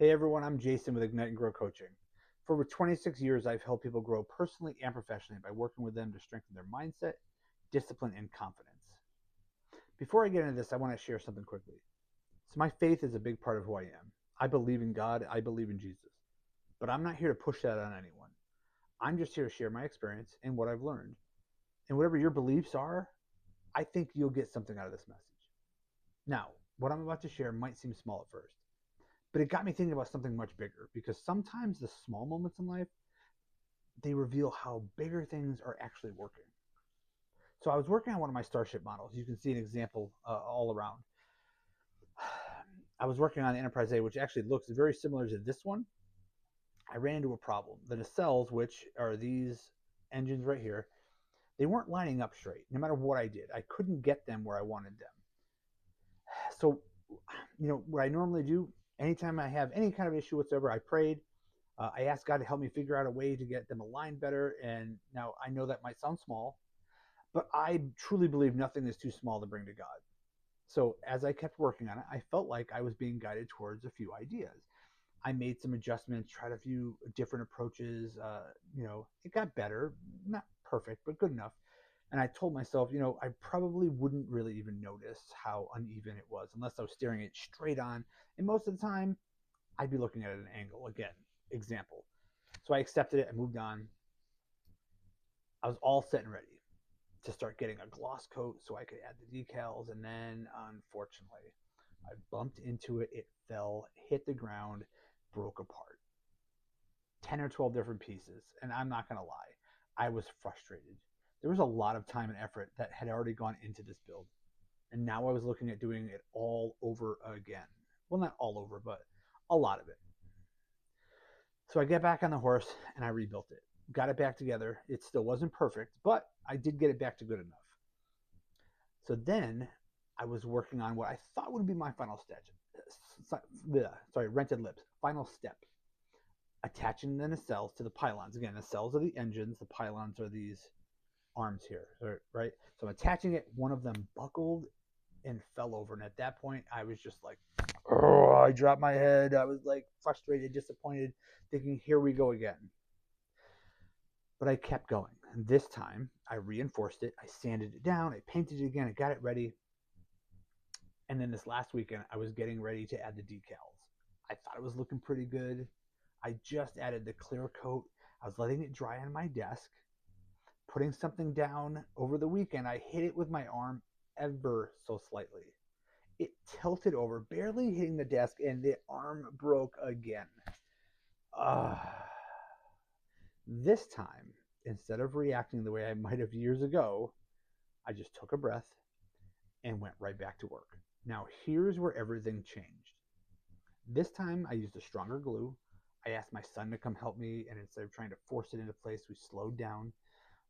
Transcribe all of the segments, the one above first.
Hey everyone, I'm Jason with Ignite and Grow Coaching. For over 26 years, I've helped people grow personally and professionally by working with them to strengthen their mindset, discipline, and confidence. Before I get into this, I want to share something quickly. So, my faith is a big part of who I am. I believe in God, I believe in Jesus, but I'm not here to push that on anyone. I'm just here to share my experience and what I've learned. And whatever your beliefs are, I think you'll get something out of this message. Now, what I'm about to share might seem small at first, but it got me thinking about something much bigger because sometimes the small moments in life, they reveal how bigger things are actually working. So I was working on one of my Starship models. You can see an example all around. I was working on the Enterprise A, which actually looks very similar to this one. I ran into a problem. The nacelles, which are these engines right here, they weren't lining up straight. No matter what I did, I couldn't get them where I wanted them. So, what I normally do, anytime I have any kind of issue whatsoever, I prayed. I asked God to help me figure out a way to get them aligned better. And now I know that might sound small, but I truly believe nothing is too small to bring to God. So as I kept working on it, I felt like I was being guided towards a few ideas. I made some adjustments, tried a few different approaches. It got better, not perfect, but good enough. And I told myself, I probably wouldn't really even notice how uneven it was unless I was staring it straight on. And most of the time, I'd be looking at an angle. Again, example. So I accepted it. I moved on. I was all set and ready to start getting a gloss coat so I could add the decals. And then, unfortunately, I bumped into it. It fell, hit the ground, broke apart. 10 or 12 different pieces. And I'm not going to lie, I was frustrated. There was a lot of time and effort that had already gone into this build. And now I was looking at doing it all over again. Well, not all over, but a lot of it. So I get back on the horse and I rebuilt it. Got it back together. It still wasn't perfect, but I did get it back to good enough. So then I was working on what I thought would be my final step. Rented lips. Final step. Attaching the nacelles to the pylons. Again, the nacelles are the engines. The pylons are these arms here, right? So I'm attaching it. One of them buckled and fell over. And at that point, I was just like, oh, I dropped my head. I was like frustrated, disappointed, thinking, here we go again. But I kept going. And this time, I reinforced it. I sanded it down. I painted it again. I got it ready. And then this last weekend, I was getting ready to add the decals. I thought it was looking pretty good. I just added the clear coat. I was letting it dry on my desk, putting something down over the weekend. I hit it with my arm ever so slightly. It tilted over, barely hitting the desk, and the arm broke again. This time, instead of reacting the way I might have years ago, I just took a breath and went right back to work. Now, here's where everything changed. This time, I used a stronger glue. I asked my son to come help me, and instead of trying to force it into place, we slowed down.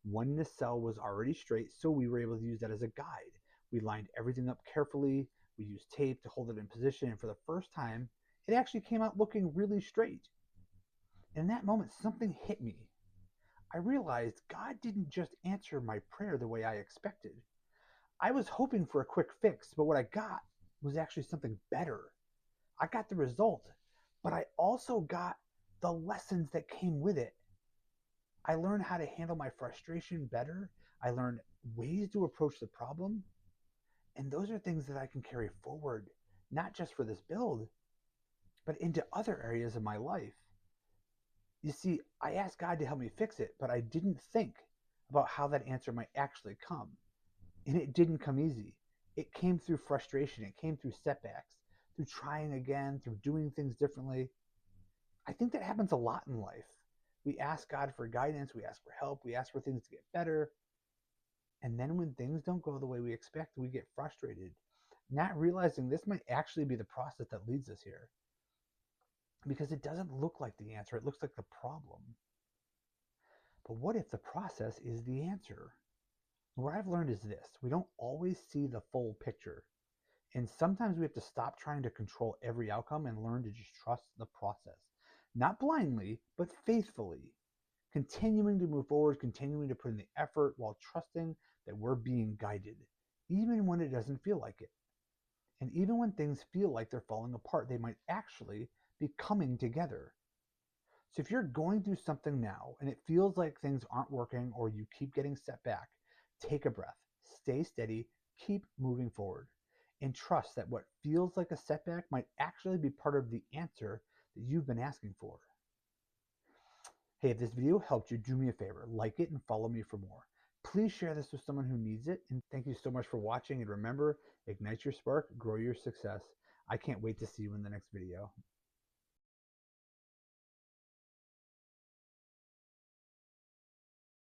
One nacelle was already straight, so we were able to use that as a guide. We lined everything up carefully. We used tape to hold it in position, and for the first time, it actually came out looking really straight. And in that moment, something hit me. I realized God didn't just answer my prayer the way I expected. I was hoping for a quick fix, but what I got was actually something better. I got the result, but I also got the lessons that came with it. I learned how to handle my frustration better. I learned ways to approach the problem. And those are things that I can carry forward, not just for this build, but into other areas of my life. You see, I asked God to help me fix it, but I didn't think about how that answer might actually come. And it didn't come easy. It came through frustration. It came through setbacks, through trying again, through doing things differently. I think that happens a lot in life. We ask God for guidance. We ask for help. We ask for things to get better. And then when things don't go the way we expect, we get frustrated, not realizing this might actually be the process that leads us here. Because it doesn't look like the answer. It looks like the problem. But what if the process is the answer? What I've learned is this: we don't always see the full picture. And sometimes we have to stop trying to control every outcome and learn to just trust the process. Not blindly, but faithfully. Continuing to move forward, continuing to put in the effort while trusting that we're being guided, even when it doesn't feel like it. And even when things feel like they're falling apart, they might actually becoming together. So if you're going through something now and it feels like things aren't working or you keep getting set back, take a breath, stay steady, keep moving forward, and trust that what feels like a setback might actually be part of the answer that you've been asking for. Hey, if this video helped you, do me a favor, like it and follow me for more. Please share this with someone who needs it. And thank you so much for watching. And remember, ignite your spark, grow your success. I can't wait to see you in the next video.